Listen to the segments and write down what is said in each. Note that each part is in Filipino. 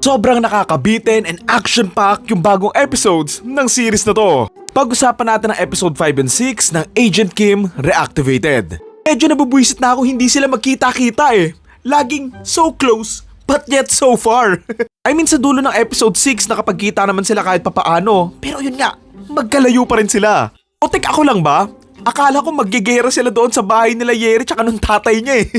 Sobrang nakakabitin and action-packed yung bagong episodes ng series na to. Pag-usapan natin ang episode 5 and 6 ng Agent Kim Reactivated. Medyo nabubwisit na ako hindi sila magkita-kita eh. Laging so close but yet so far. I mean sa dulo ng episode 6 nakapagkita naman sila kahit papaano. Pero yun nga, magkalayo pa rin sila. O tek ako lang ba? Akala ko maggigera sila doon sa bahay nila Yeri tsaka nung tatay niya eh.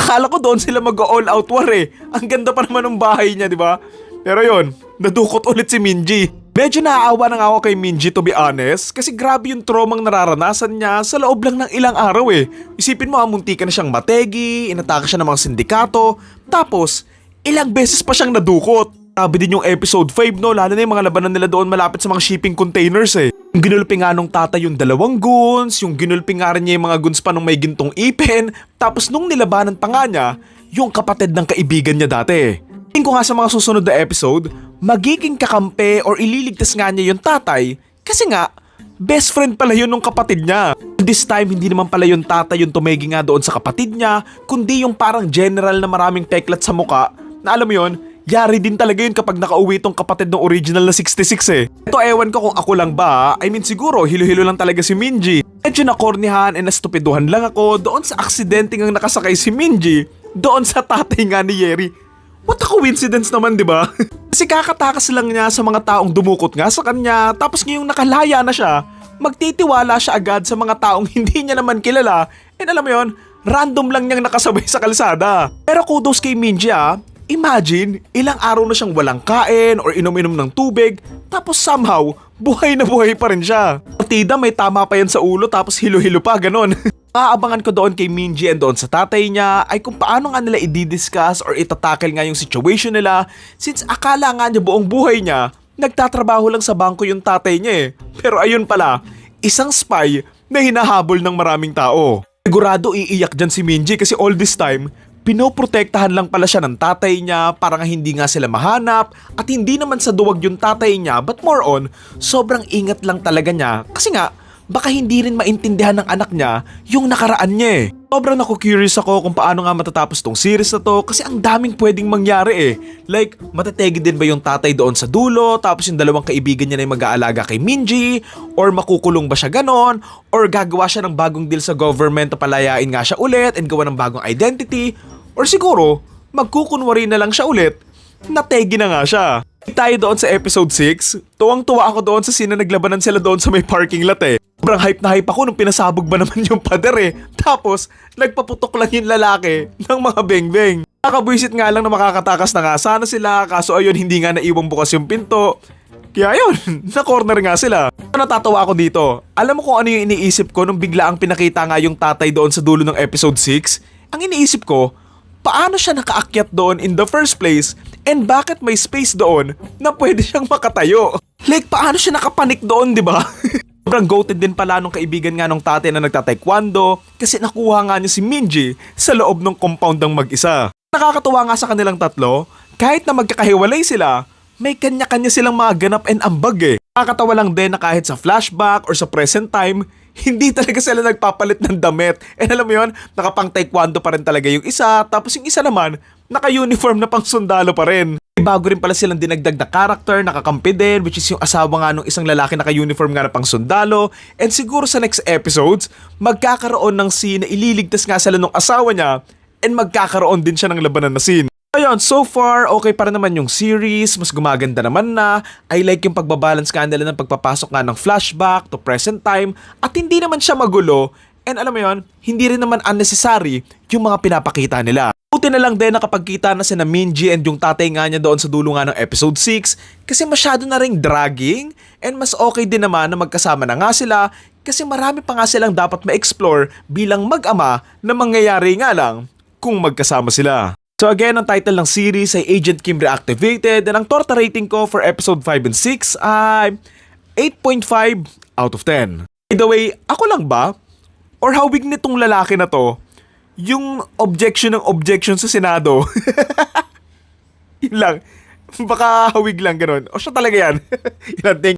Akala ko doon sila mag-all out war eh. Ang ganda pa naman ng bahay niya, di ba? Pero yun, nadukot ulit si Minji. Medyo naaawa na nga ako kay Minji to be honest kasi grabe yung traumang nararanasan niya sa loob lang ng ilang araw eh. Isipin mo munti ka na siyang mategi, inatake siya ng mga sindikato, tapos ilang beses pa siyang nadukot. Sabi din yung episode 5 no, lalo na yung mga labanan nila doon malapit sa mga shipping containers eh. Yung ginulpi nga nung tatay yung dalawang goons, yung ginulpi nga rin niya yung mga goons pa nung may gintong ipin, tapos nung nilabanan pa nga niya, yung kapatid ng kaibigan niya dati. Tingin ko nga sa mga susunod na episode, magiging kakampi or ililigtas nga niya yung tatay kasi nga, best friend pala yun nung kapatid niya. This time, hindi naman pala yung tatay yung tumegi nga doon sa kapatid niya, kundi yung parang general na maraming peklat sa muka, na alam mo yun, yari din talaga yun kapag nakauwi tong kapatid ng original na 66 eh. Ito ewan ko kung ako lang ba, I mean siguro hilo-hilo lang talaga si Minji. Medyo nakornihan and nastupiduhan lang ako doon sa aksidente ngang nakasakay si Minji doon sa tatay nga ni Yeri. What a coincidence naman, di ba? Kasi kakatakas lang niya sa mga taong dumukot nga sa kanya tapos ngayong nakalaya na siya, magtitiwala siya agad sa mga taong hindi niya naman kilala and alam mo yun, random lang niyang nakasabay sa kalsada. Pero kudos kay Minji imagine, ilang araw na siyang walang kain or inom-inom ng tubig, tapos somehow, buhay na buhay pa rin siya. Partida may tama pa yan sa ulo tapos hilo-hilo pa, ganon. Aabangan ko doon kay Minji and doon sa tatay niya ay kung paano nga nila i-discuss or itatackle nga yung situation nila since akala nga niya buong buhay niya, nagtatrabaho lang sa bangko yung tatay niya eh. Pero ayun pala, isang spy na hinahabol ng maraming tao. Sigurado iiyak dyan si Minji kasi all this time, pinoprotektahan lang pala siya ng tatay niya para nga hindi nga sila mahanap at hindi naman sa duwag yung tatay niya but more on, sobrang ingat lang talaga niya kasi nga baka hindi rin maintindihan ng anak niya yung nakaraan niya eh. Sobrang naku-curious ako kung paano nga matatapos tong series na to kasi ang daming pwedeng mangyari eh. Like, matategi din ba yung tatay doon sa dulo tapos yung dalawang kaibigan niya na yung mag-aalaga kay Minji or makukulong ba siya ganon or gagawa siya ng bagong deal sa government na palayain nga siya ulit and gawa ng bagong identity. Or siguro, magkukunwari na lang siya ulit, nategi na nga siya. Tayo doon sa episode 6, tuwang-tuwa ako doon sa scene na naglabanan sila doon sa may parking lot eh. Sobrang hype na hype ako nung pinasabog ba naman yung pader eh. Tapos, nagpaputok lang yung lalaki ng mga beng-beng. Nakabwisit nga lang na makakatakas na nga sana sila, kaso ayun hindi nga naiwang bukas yung pinto. Kaya ayun, na-corner nga sila. Natatawa ako dito. Alam mo kung ano yung iniisip ko nung bigla ang pinakita nga yung tatay doon sa dulo ng episode 6? Ang iniisip ko, paano siya nakaakyat doon in the first place and bakit may space doon na pwede siyang makatayo? Like paano siya nakapanik doon, di ba? Sobrang goated din pala nung kaibigan nga nung tatay na nagtataekwondo kasi nakuha nga niya si Minji sa loob ng compound ng mag-isa. Nakakatuwa nga sa kanilang tatlo, kahit na magkakahiwalay sila, may kanya-kanya silang mga ganap and ambag eh. Nakakatawa lang din na kahit sa flashback or sa present time, hindi talaga sila nagpapalit ng damit. And alam mo yun, nakapang taekwondo pa rin talaga yung isa, tapos yung isa naman, naka-uniform na pang sundalo pa rin. Bago rin pala silang dinagdag na character, nakakampi din, which is yung asawa nga nung isang lalaki naka-uniform nga na pang sundalo. And siguro sa next episodes, magkakaroon ng scene na ililigtas nga sila nung asawa niya, and magkakaroon din siya ng labanan na scene. Ayun, so far, okay para naman yung series, mas gumaganda naman na. I like yung pagbabalance nga nila ng pagpapasok nga ng flashback to present time at hindi naman siya magulo and alam mo yun, hindi rin naman unnecessary yung mga pinapakita nila. Buti na lang din nakapagkita na sina Minji and yung tatay nga niya doon sa dulo nga ng episode 6 kasi masyado na ring dragging and mas okay din naman na magkasama na nga sila kasi marami pa nga silang dapat ma-explore bilang mag-ama na mangyayari nga lang kung magkasama sila. So again, ang title ng series ay Agent Kim Reactivated and ang torta rating ko for episode 5 and 6 ay 8.5 out of 10. By the way, ako lang ba? Or hawig nitong lalaki na to yung objection ng objection sa Senado? Yun lang. Baka hawig lang ganun. O siya talaga yan. Yun, thank